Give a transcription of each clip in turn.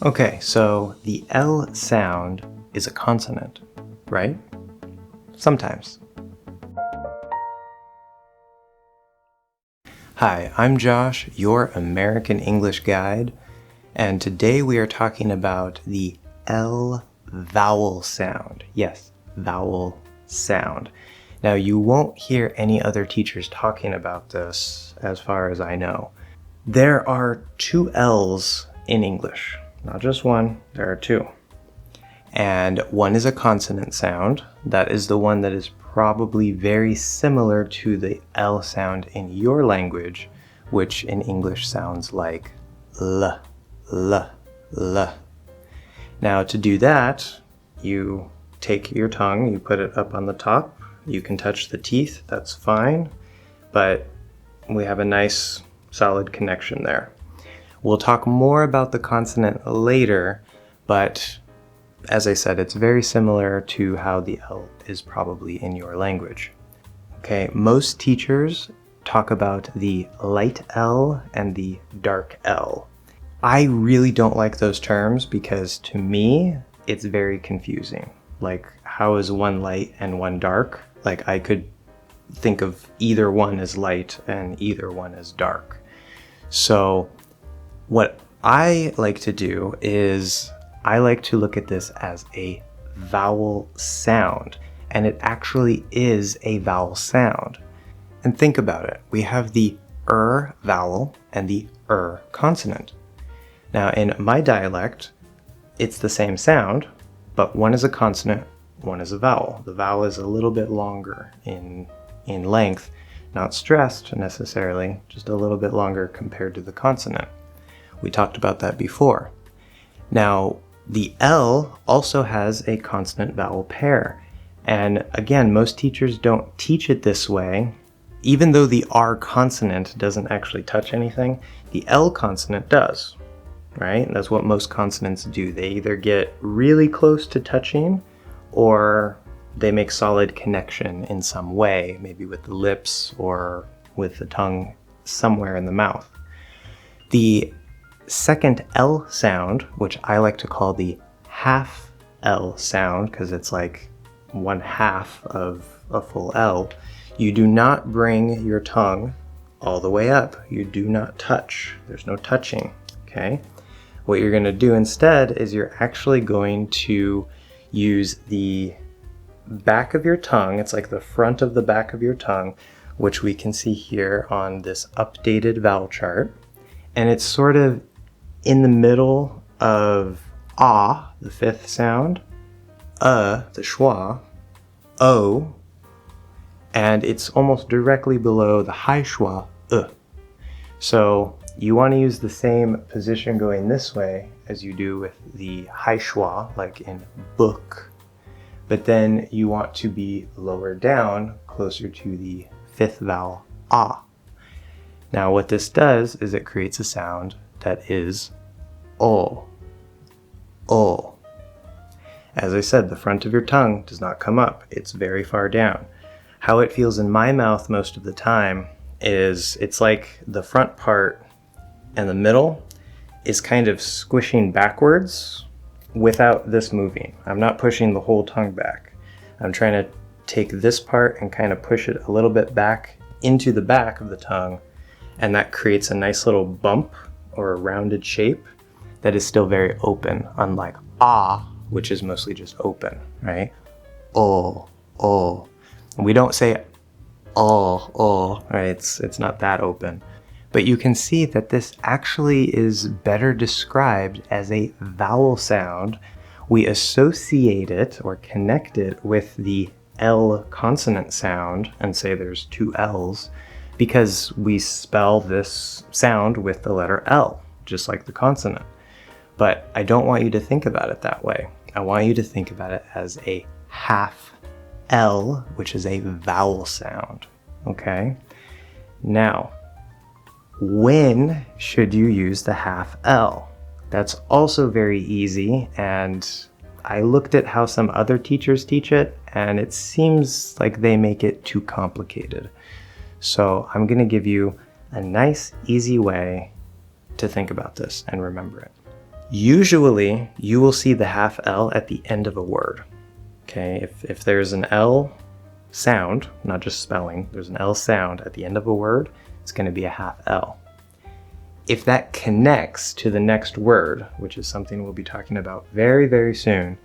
Okay, so the L sound is a consonant, right? Sometimes. Hi, I'm Josh, your American English guide, and today we are talking about the L vowel sound. Yes, vowel sound. Now, you won't hear any other teachers talking about this as far as I know. There are two L's in English. Not just one, there are two. And one is a consonant sound. That is the one that is probably very similar to the L sound in your language, which in English sounds like L, L, L. Now to do that, you take your tongue, you put it up on the top. You can touch the teeth, that's fine, but we have a nice solid connection there. We'll talk more about the consonant later, but as I said, it's very similar to how the L is probably in your language. Okay, most teachers talk about the light L and the dark L. I really don't like those terms because to me, it's very confusing. Like, how is one light and one dark? Like, I could think of either one as light and either one as dark. So what I like to do is I like to look at this as a vowel sound, and it actually is a vowel sound. And think about it. We have the vowel and the consonant. Now in my dialect, it's the same sound, but one is a consonant, one is a vowel. The vowel is a little bit longer in length, not stressed necessarily, just a little bit longer compared to the consonant. We talked about that before. Now, the L also has a consonant vowel pair. And again, most teachers don't teach it this way. Even though the R consonant doesn't actually touch anything, the L consonant does, right? That's what most consonants do. They either get really close to touching or they make solid connection in some way, maybe with the lips or with the tongue somewhere in the mouth. The second L sound, which I like to call the half L sound because it's like one half of a full L, you do not bring your tongue all the way up. You do not touch. There's no touching, okay? What you're going to do instead is you're actually going to use the back of your tongue. It's like the front of the back of your tongue, which we can see here on this updated vowel chart. And it's sort of in the middle of ah, the fifth sound, the schwa, o, and it's almost directly below the high schwa, So you want to use the same position going this way as you do with the high schwa, like in book, but then you want to be lower down, closer to the fifth vowel, ah. Now what this does is it creates a sound that is O. O. As I said, the front of your tongue does not come up. It's very far down. How it feels in my mouth most of the time is it's like the front part and the middle is kind of squishing backwards without this moving. I'm not pushing the whole tongue back. I'm trying to take this part and kind of push it a little bit back into the back of the tongue, and that creates a nice little bump or a rounded shape that is still very open, unlike ah, which is mostly just open, right? Oh, oh. We don't say oh, right? It's not that open. But you can see that this actually is better described as a vowel sound. We associate it or connect it with the L consonant sound and say there's two L's because we spell this sound with the letter L, just like the consonant. But I don't want you to think about it that way. I want you to think about it as a half L, which is a vowel sound, okay? Now, when should you use the half L? That's also very easy, and I looked at how some other teachers teach it, and it seems like they make it too complicated. So I'm going to give you a nice, easy way to think about this and remember it. Usually, you will see the half L at the end of a word. Okay, if there's an L sound, not just spelling, there's an L sound at the end of a word, it's going to be a half L. If that connects to the next word, which is something we'll be talking about very, very soon,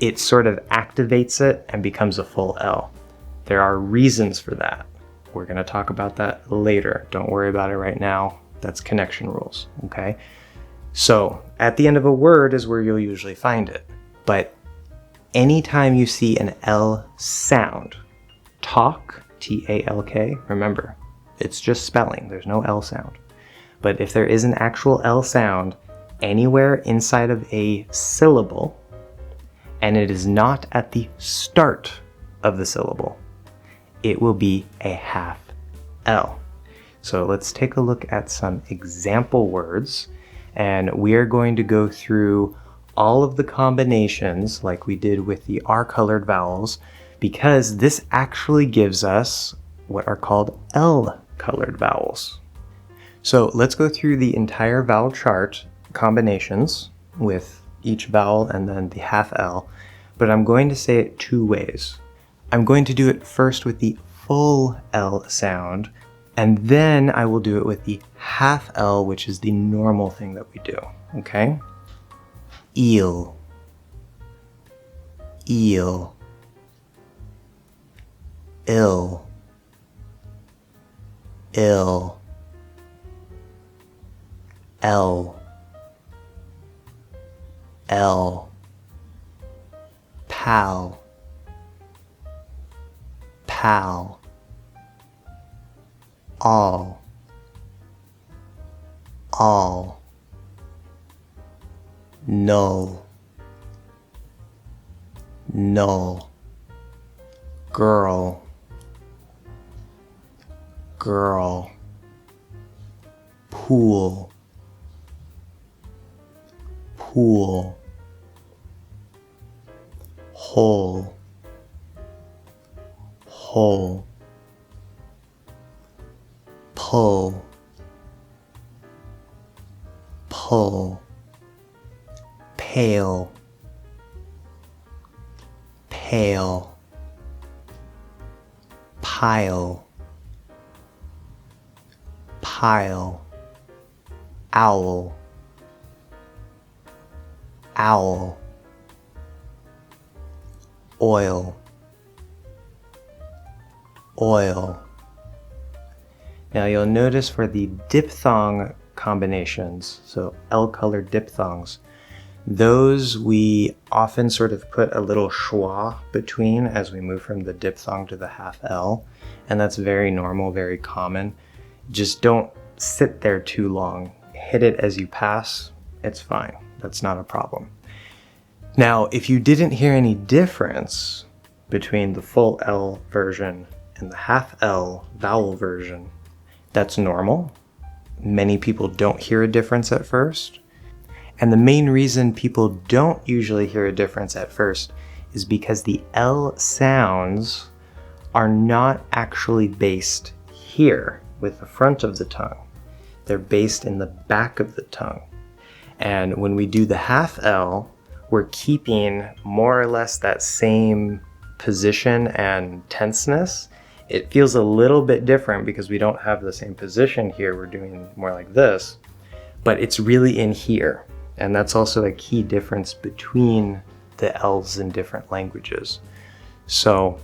it sort of activates it and becomes a full L. There are reasons for that. We're going to talk about that later. Don't worry about it right now. That's connection rules, okay? So at the end of a word is where you'll usually find it. But anytime you see an L sound, talk, T-A-L-K, remember, it's just spelling. There's no L sound. But if there is an actual L sound anywhere inside of a syllable, and it is not at the start of the syllable, it will be a half L. So let's take a look at some example words, and we are going to go through all of the combinations like we did with the R-colored vowels, because this actually gives us what are called L-colored vowels. So let's go through the entire vowel chart combinations with each vowel and then the half L, but I'm going to say it two ways. I'm going to do it first with the full L sound, and then I will do it with the half L, which is the normal thing that we do, okay? Eel, eel, ill, ill, L, L, pal, pal, all, null, null, girl, girl, pool, pool, whole, whole, pull, pull, pale, pale, pile, pile, owl, owl, oil, oil. Now you'll notice for the diphthong combinations, so L-colored diphthongs, those we often sort of put a little schwa between as we move from the diphthong to the half L, and that's very normal, very common. Just don't sit there too long. Hit it as you pass, it's fine. That's not a problem. Now, if you didn't hear any difference between the full L version and the half L vowel version, that's normal. Many people don't hear a difference at first. And the main reason people don't usually hear a difference at first is because the L sounds are not actually based here with the front of the tongue. They're based in the back of the tongue. And when we do the half L, we're keeping more or less that same position and tenseness. It feels a little bit different because we don't have the same position here. We're doing more like this, but it's really in here. And that's also a key difference between the L's in different languages. So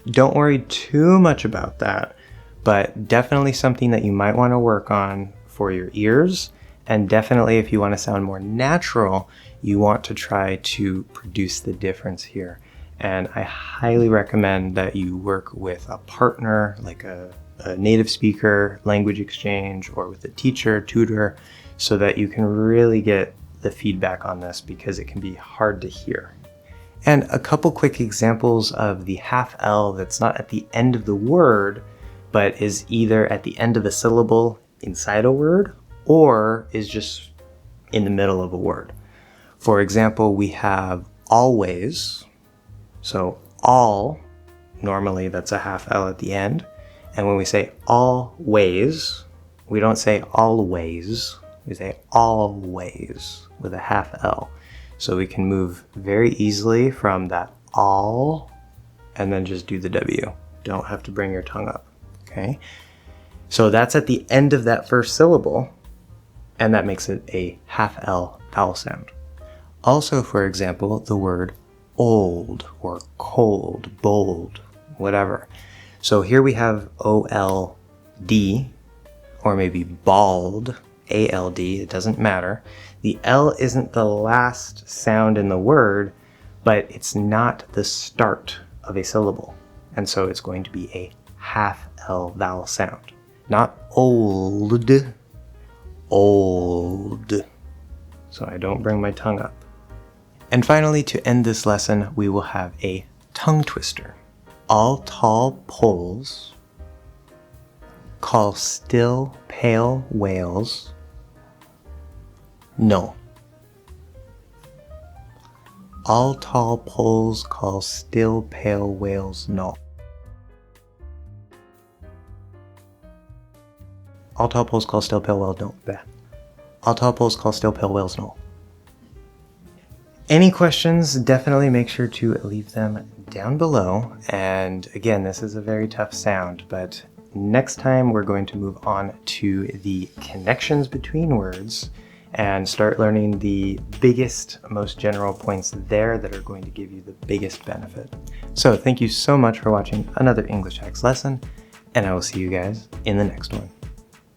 don't worry too much about that, but definitely something that you might want to work on for your ears. And definitely if you want to sound more natural, you want to try to produce the difference here. And I highly recommend that you work with a partner, like a native speaker, language exchange, or with a teacher, tutor, so that you can really get the feedback on this because it can be hard to hear. And a couple quick examples of the half L that's not at the end of the word, but is either at the end of a syllable inside a word or is just in the middle of a word. For example, we have always. So all, normally that's a half L at the end. And when we say always, we don't say always. We say always with a half L. So we can move very easily from that all and then just do the W. Don't have to bring your tongue up, okay? So that's at the end of that first syllable, and that makes it a half L vowel sound. Also, for example, the word old or cold, bold, whatever. So here we have O-L-D, or maybe bald, A-L-D, it doesn't matter. The L isn't the last sound in the word, but it's not the start of a syllable. And so it's going to be a half L vowel sound. Not old, old. So I don't bring my tongue up. And finally, to end this lesson, we will have a tongue twister. All tall poles call still pale whales no. All tall poles call still pale whales no. All tall poles call still pale whales no. Bah. All tall poles call still pale whales no. Any questions, definitely make sure to leave them down below. And again, this is a very tough sound, but next time we're going to move on to the connections between words and start learning the biggest, most general points there that are going to give you the biggest benefit. So thank you so much for watching another English Hacks lesson, and I will see you guys in the next one.